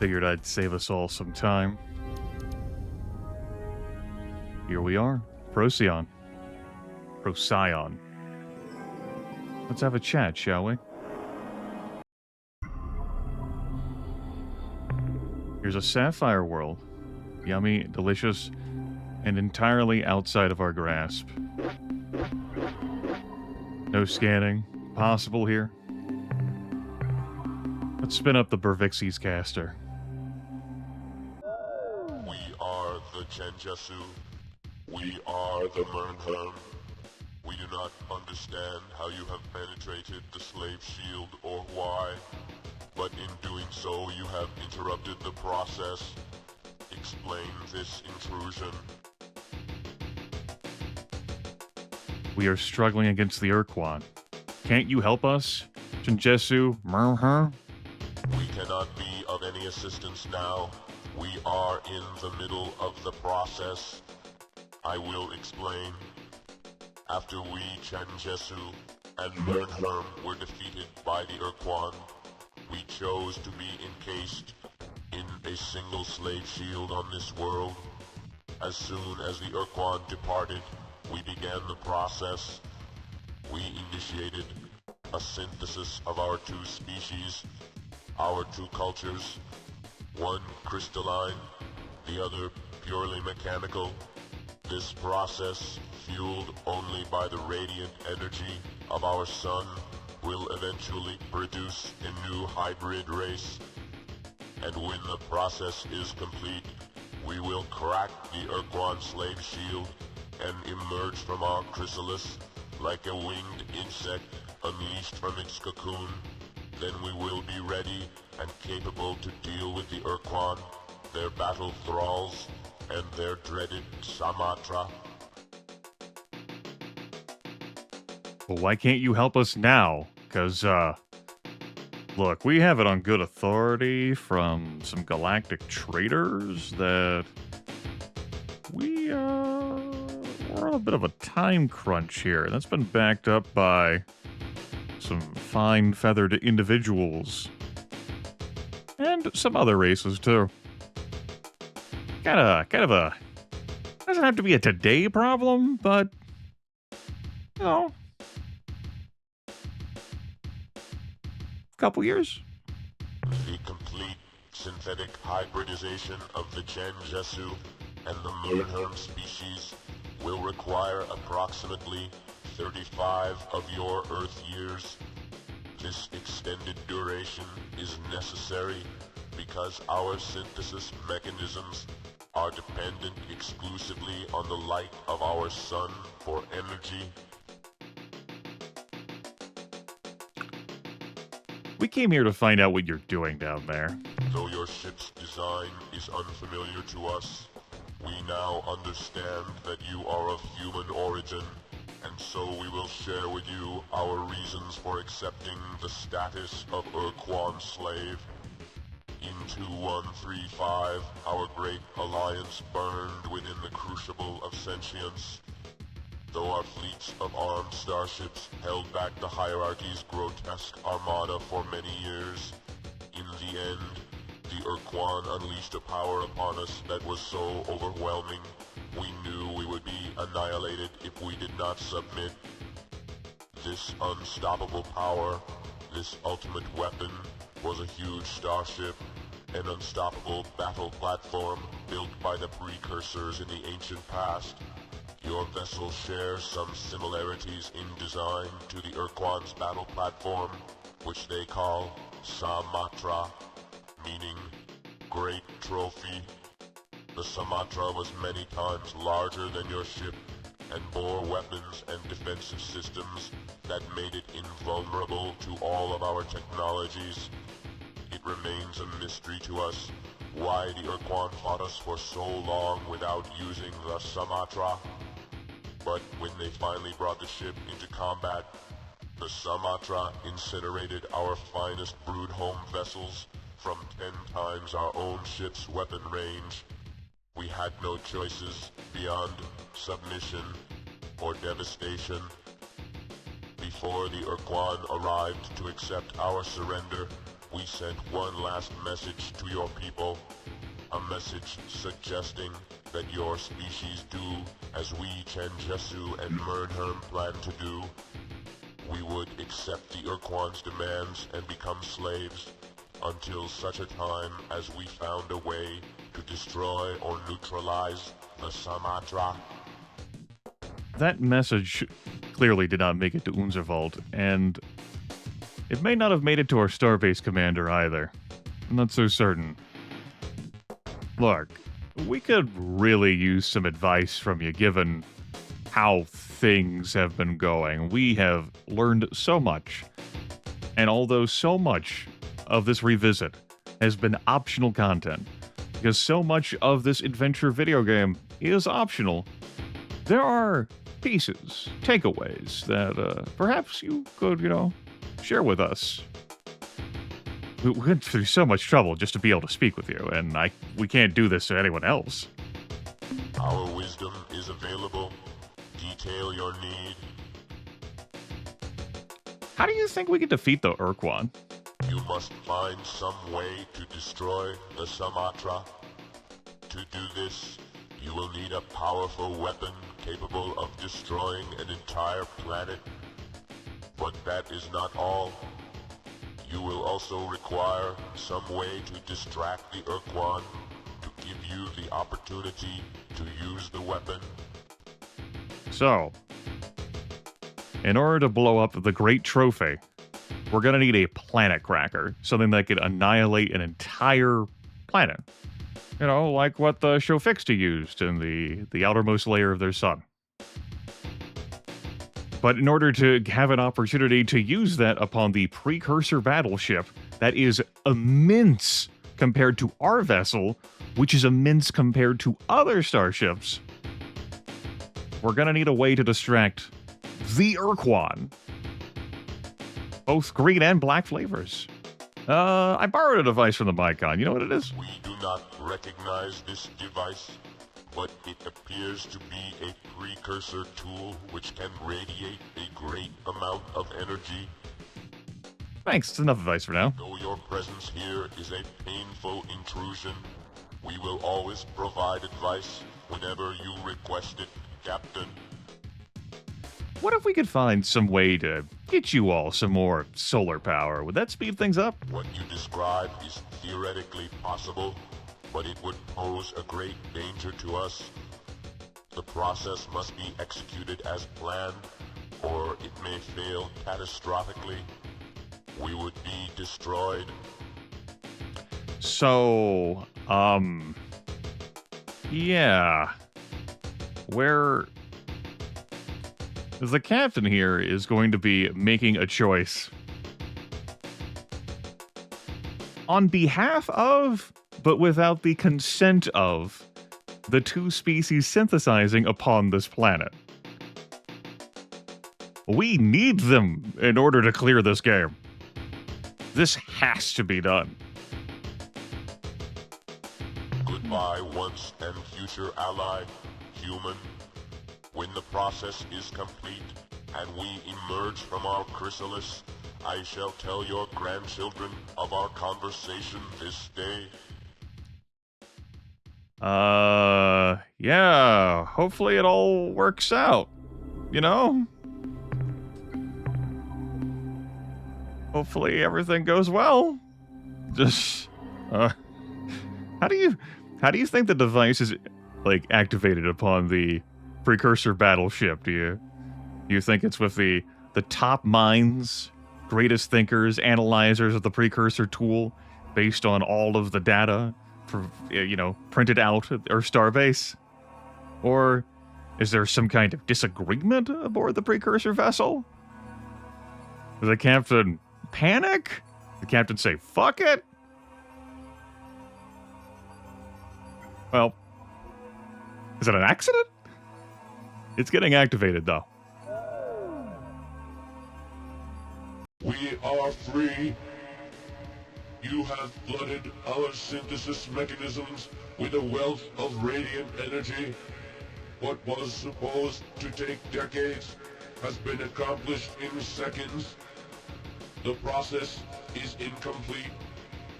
Figured I'd save us all some time. Here we are, Procyon. Procyon. Let's have a chat, shall we? Here's a sapphire world. Yummy, delicious, and entirely outside of our grasp. No scanning possible here. Let's spin up the Bervixi's caster. We are the Chenjesu. We are the Mernherm. We do not understand how you have penetrated the slave shield or why, but in doing so you have interrupted the process. Explain this intrusion. We are struggling against the Ur-Quan. Can't you help us? Chenjesu, Mernherm? We cannot be of any assistance now. We are in the middle of the process. I will explain. After we, Chenjesu and Mernherm, were defeated by the Ur-Quan, we chose to be encased in a single slave shield on this world. As soon as the Ur-Quan departed, we began the process. We initiated a synthesis of our two species, our two cultures, one crystalline, the other purely mechanical. This process, fueled only by the radiant energy of our sun, will eventually produce a new hybrid race. And when the process is complete, we will crack the Ur-Quan slave shield and emerge from our chrysalis like a winged insect unleashed from its cocoon. Then we will be ready and capable to deal with the Ur-Quan, their battle thralls, and their dreaded Samatra. Well, why can't you help us now? Because, look, we have it on good authority from some galactic traders that we're on a bit of a time crunch here. That's been backed up by some fine-feathered individuals. And some other races, too. Kind of a... Doesn't have to be a today problem, but... You know... Couple years. The complete synthetic hybridization of the Chenjesu and the Mernherm species will require approximately 35 of your Earth years. This extended duration is necessary because our synthesis mechanisms are dependent exclusively on the light of our sun for energy. We came here to find out what you're doing down there. Though your ship's design is unfamiliar to us, we now understand that you are of human origin, and so we will share with you our reasons for accepting the status of Ur-Quan slave. In 2135, our great alliance burned within the crucible of sentience. Though our fleets of armed starships held back the hierarchy's grotesque armada for many years, in the end, the Ur-Quan unleashed a power upon us that was so overwhelming, we knew we would be annihilated if we did not submit. This unstoppable power, this ultimate weapon, was a huge starship, an unstoppable battle platform built by the precursors in the ancient past. Your vessel shares some similarities in design to the Ur-Quan's battle platform, which they call Samatra, meaning Great Trophy. The Samatra was many times larger than your ship and bore weapons and defensive systems that made it invulnerable to all of our technologies. It remains a mystery to us why the Ur-Quan fought us for so long without using the Samatra. But when they finally brought the ship into combat, the Samatra incinerated our finest brood home vessels from 10 times our own ship's weapon range. We had no choices beyond submission or devastation. Before the Ur-Quan arrived to accept our surrender, we sent one last message to your people. A message suggesting that your species do as we Changesu and Mernherm plan to do. We would accept the Ur-Quan's demands and become slaves until such a time as we found a way to destroy or neutralize the Sumatra. That message clearly did not make it to Unserwald, and it may not have made it to our starbase commander either. I'm not so certain. Look, we could really use some advice from you given how things have been going. We have learned so much, and although so much of this revisit has been optional content, because so much of this adventure video game is optional, there are pieces, takeaways that perhaps you could, share with us. We went through so much trouble just to be able to speak with you, and we can't do this to anyone else. Our wisdom is available. Detail your need. How do you think we can defeat the Ur-Quan? You must find some way to destroy the Sumatra. To do this, you will need a powerful weapon capable of destroying an entire planet. But that is not all. You will also require some way to distract the Ur-Quan to give you the opportunity to use the weapon. So, in order to blow up the Great Trophy, we're going to need a planet cracker, something that could annihilate an entire planet. Like what the Shofixta used in the outermost layer of their sun. But in order to have an opportunity to use that upon the precursor battleship, that is immense compared to our vessel, which is immense compared to other starships, we're going to need a way to distract the Ur-Quan. Both green and black flavors. I borrowed a device from the Mycon. You know what it is? We do not recognize this device, but it appears to be a precursor tool which can radiate a great amount of energy. Thanks, it's enough advice for now. Though your presence here is a painful intrusion, we will always provide advice whenever you request it, Captain. What if we could find some way to get you all some more solar power? Would that speed things up? What you describe is theoretically possible, but it would pose a great danger to us. The process must be executed as planned, or it may fail catastrophically. We would be destroyed. So, yeah. The captain here is going to be making a choice on behalf of, but without the consent of, the two species synthesizing upon this planet. We need them in order to clear this game. This has to be done. Goodbye, once and future ally, human. When the process is complete and we emerge from our chrysalis, I shall tell your grandchildren of our conversation this day. Yeah, hopefully it all works out, Hopefully everything goes well. Just, how do you think the device is, activated upon the precursor battleship? Do you think it's with the top minds, greatest thinkers, analyzers of the precursor tool, based on all of the data, printed out at our starbase? Or is there some kind of disagreement aboard the precursor vessel? Does the captain panic? The captain say, fuck it? Well, is it an accident? It's getting activated, though. We are free. You have flooded our synthesis mechanisms with a wealth of radiant energy. What was supposed to take decades has been accomplished in seconds. The process is incomplete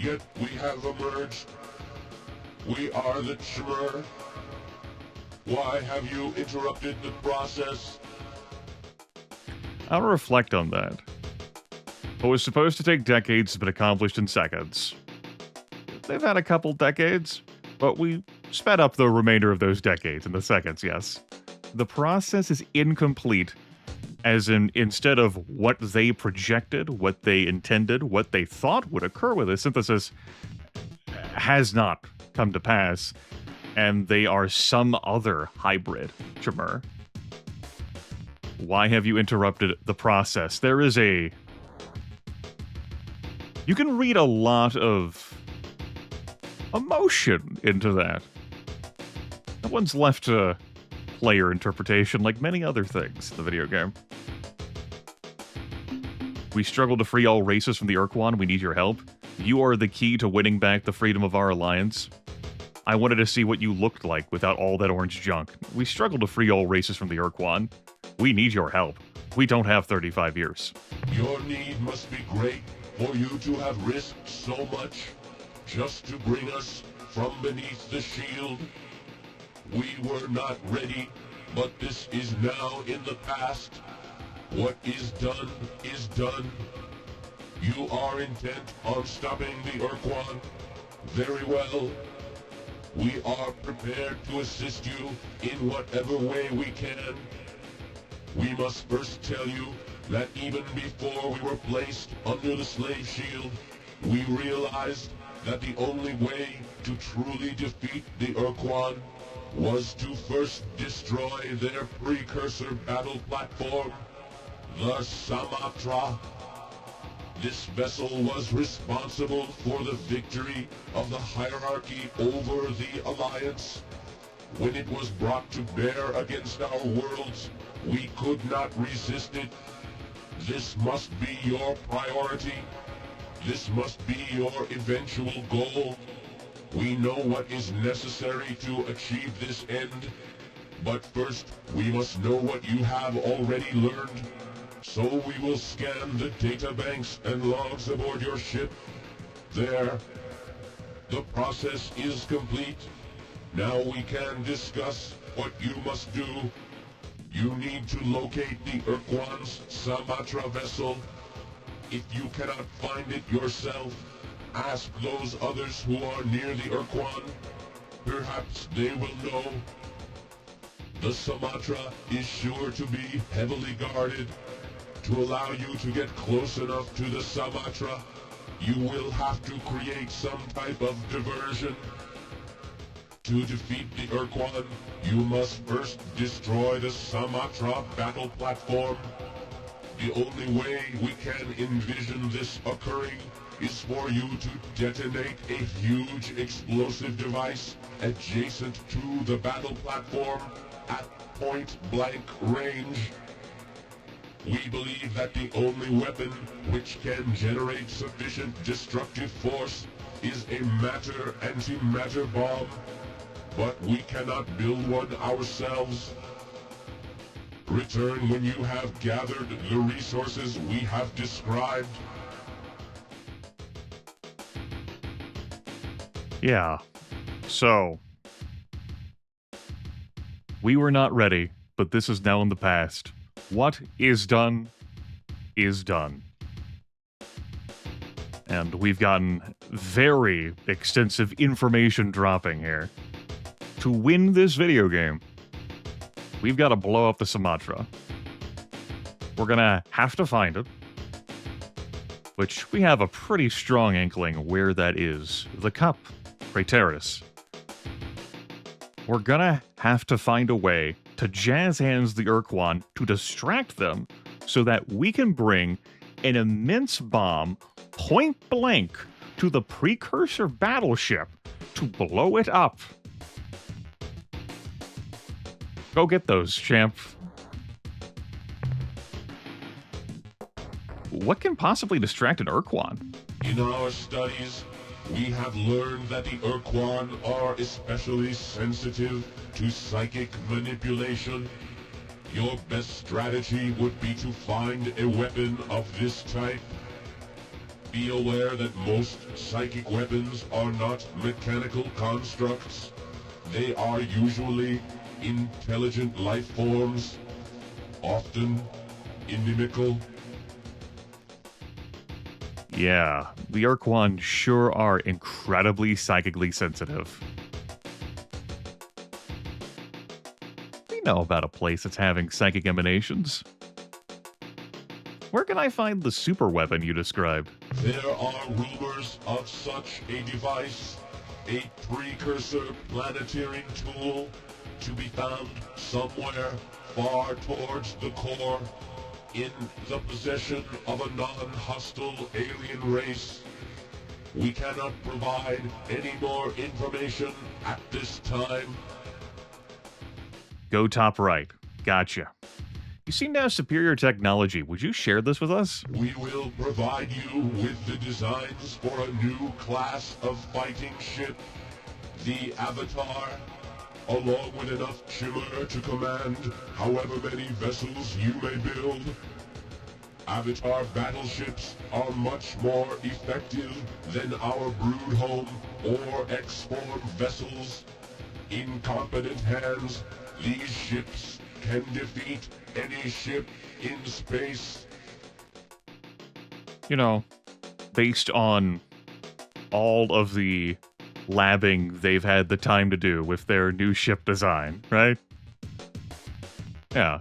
yet we have emerged. We are the Chmer. Why have you interrupted the process? I'll reflect on that. What was supposed to take decades has been accomplished in seconds. They've had a couple decades, but we sped up the remainder of those decades in the seconds, yes. The process is incomplete, as in, instead of what they projected, what they intended, what they thought would occur with this synthesis, has not come to pass, and they are some other hybrid Chmer. Why have you interrupted the process? There is a... You can read a lot of emotion into that. That one's left to player interpretation like many other things in the video game. We struggle to free all races from the Ur-Quan. We need your help. You are the key to winning back the freedom of our alliance. I wanted to see what you looked like without all that orange junk. We struggle to free all races from the Ur-Quan. We need your help. We don't have 35 years. Your need must be great for you to have risked so much just to bring us from beneath the shield. We were not ready, but this is now in the past. What is done is done. You are intent on stopping the Ur-Quan. Very well. We are prepared to assist you in whatever way we can. We must first tell you that even before we were placed under the slave shield, we realized that the only way to truly defeat the Ur-Quan was to first destroy their precursor battle platform, the Samatra. This vessel was responsible for the victory of the hierarchy over the Alliance. When it was brought to bear against our worlds, we could not resist it. This must be your priority. This must be your eventual goal. We know what is necessary to achieve this end, but first we must know what you have already learned. So we will scan the databanks and logs aboard your ship. There. The process is complete. Now we can discuss what you must do. You need to locate the Ur-Quan's Samatra vessel. If you cannot find it yourself, ask those others who are near the Ur-Quan. Perhaps they will know. The Sumatra is sure to be heavily guarded. To allow you to get close enough to the Sumatra, you will have to create some type of diversion. To defeat the Ur-Quan, you must first destroy the Sumatra battle platform. The only way we can envision this occurring is for you to detonate a huge explosive device adjacent to the battle platform at point-blank range. We believe that the only weapon which can generate sufficient destructive force is a matter-antimatter bomb, but we cannot build one ourselves. Return when you have gathered the resources we have described. Yeah. So, we were not ready, but this is now in the past. What is done is done. And we've gotten very extensive information dropping here. To win this video game, we've got to blow up the Sumatra. We're gonna have to find it, which we have a pretty strong inkling where that is. The Cup, Craterus. We're gonna have to find a way to jazz hands the Ur-Quan to distract them so that we can bring an immense bomb point blank to the precursor battleship to blow it up. Go get those, champ. What can possibly distract an Ur-Quan? In our studies, we have learned that the Ur-Quan are especially sensitive to psychic manipulation. Your best strategy would be to find a weapon of this type. Be aware that most psychic weapons are not mechanical constructs. They are usually intelligent life forms, often inimical. Yeah, the Ur-Quan sure are incredibly psychically sensitive. We know about a place that's having psychic emanations. Where can I find the super weapon you described? There are rumors of such a device, a precursor planetary tool, to be found somewhere far towards the core, in the possession of a non-hostile alien race. We cannot provide any more information at this time. Go top right. Gotcha. You seem to have superior technology. Would you share this with us? We will provide you with the designs for a new class of fighting ship, the Avatar, along with enough Shimmer to command however many vessels you may build. Avatar battleships are much more effective than our Broodhome or X-Form vessels. In competent hands, these ships can defeat any ship in space. You know, based on all of the labbing they've had the time to do with their new ship design, right? Yeah,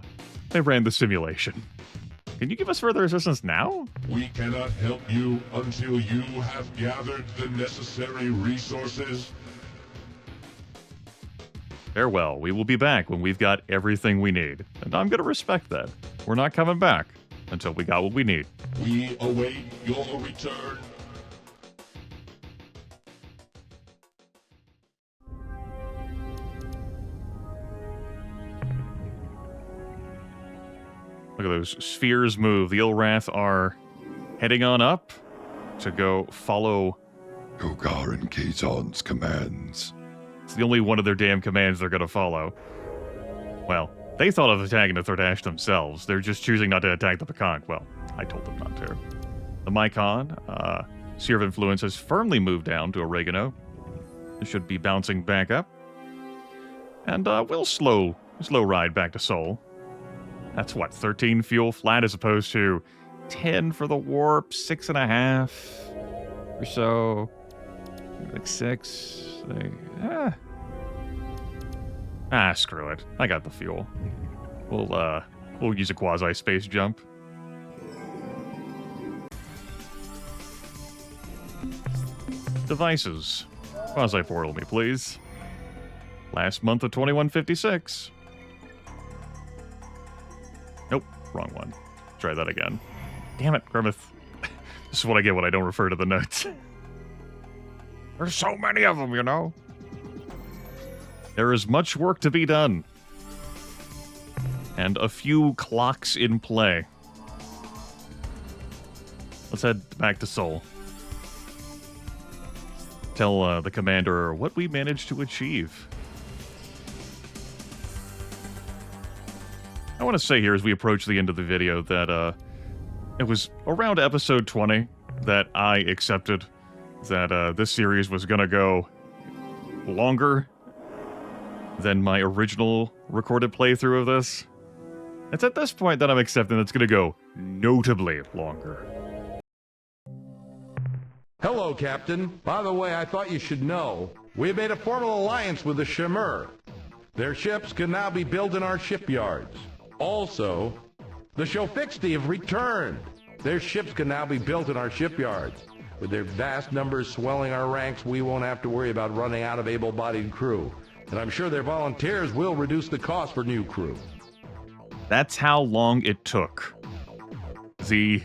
they ran the simulation. Can you give us further assistance now? We cannot help you until you have gathered the necessary resources. Farewell. We will be back when we've got everything we need. And I'm gonna respect that. We're not coming back until we got what we need. We await your return. Look at those spheres move. The Ilrath are heading on up to go follow. Kogar and Kazon's commands. It's the only one of their damn commands they're gonna follow. Well, they thought of attacking the Thordash themselves. They're just choosing not to attack the Pekank. Well, I told them not to. The Mycon, Sphere of Influence has firmly moved down to Oregano. It should be bouncing back up. And we'll slow ride back to Sol. That's what, 13 fuel flat as opposed to 10 for the warp, 6.5 or so. Like 6. Screw it. I got the fuel. We'll use a quasi-space jump. Devices. Quasi-portal me, please. Last month of 2156. Nope, wrong one. Try that again. Damn it, Grimith. This is what I get when I don't refer to the notes. There's so many of them, you know. There is much work to be done. And a few clocks in play. Let's head back to Sol. Tell the commander what we managed to achieve. I want to say here as we approach the end of the video that it was around episode 20 that I accepted that this series was going to go longer than my original recorded playthrough of this. It's at this point that I'm accepting it's going to go notably longer. Hello, Captain. By the way, I thought you should know, we made a formal alliance with the Shimmer. Their ships can now be built in our shipyards. Also, the Shofixti have returned. Their ships can now be built in our shipyards. With their vast numbers swelling our ranks, we won't have to worry about running out of able-bodied crew. And I'm sure their volunteers will reduce the cost for new crew. That's how long it took the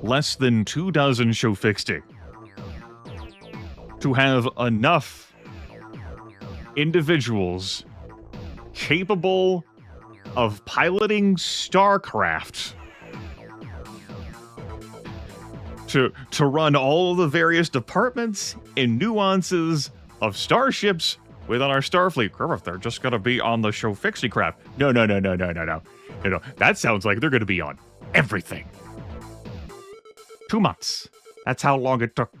less than 24 Shofixti to have enough individuals capable of piloting StarCraft to run all of the various departments and nuances of starships within our Starfleet. Grimith, they're just going to be on the Shofixi craft. No. That sounds like they're going to be on everything. 2 months. That's how long it took.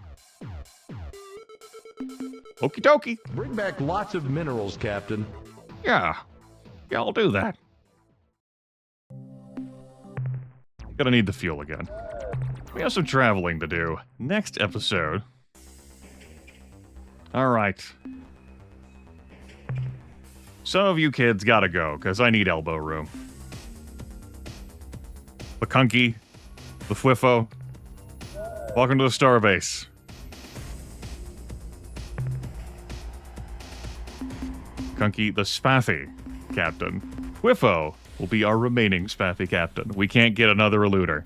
Okie dokie. Bring back lots of minerals, Captain. Yeah. Yeah, I'll do that. Gonna need the fuel again. We have some traveling to do. Next episode. Alright. Some of you kids gotta go, because I need elbow room. The Kunky. The Fwiffo. Welcome to the Starbase. Kunky, the Spaffy Captain. Fwiffo will be our remaining Spaffy Captain. We can't get another eluder.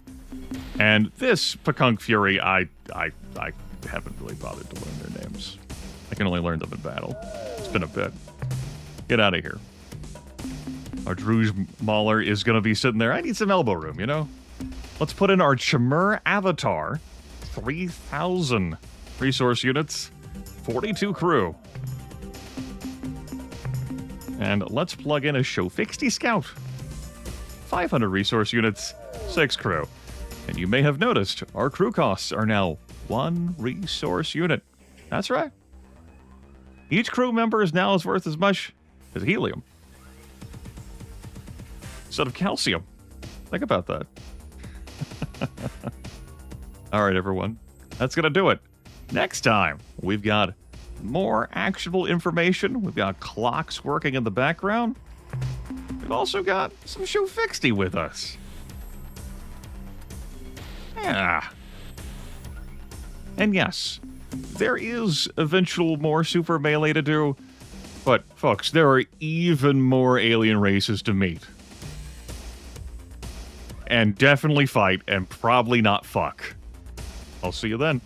And this Pakunk Fury, I haven't really bothered to learn their names. I can only learn them in battle. It's been a bit. Get out of here. Our Druge Mauler is going to be sitting there. I need some elbow room, you know? Let's put in our Chimur Avatar. 3,000 resource units. 42 crew. And let's plug in a Shofixty Scout. 500 resource units, 6 crew. And you may have noticed, our crew costs are now 1 resource unit. That's right. Each crew member is now worth as much as helium. Instead of calcium. Think about that. All right, everyone. That's going to do it. Next time, we've got more actionable information. We've got clocks working in the background. We've also got some Shofixty with us. Yeah. And yes, there is eventual more Super Melee to do, but folks, there are even more alien races to meet. And definitely fight, and probably not fuck. I'll see you then.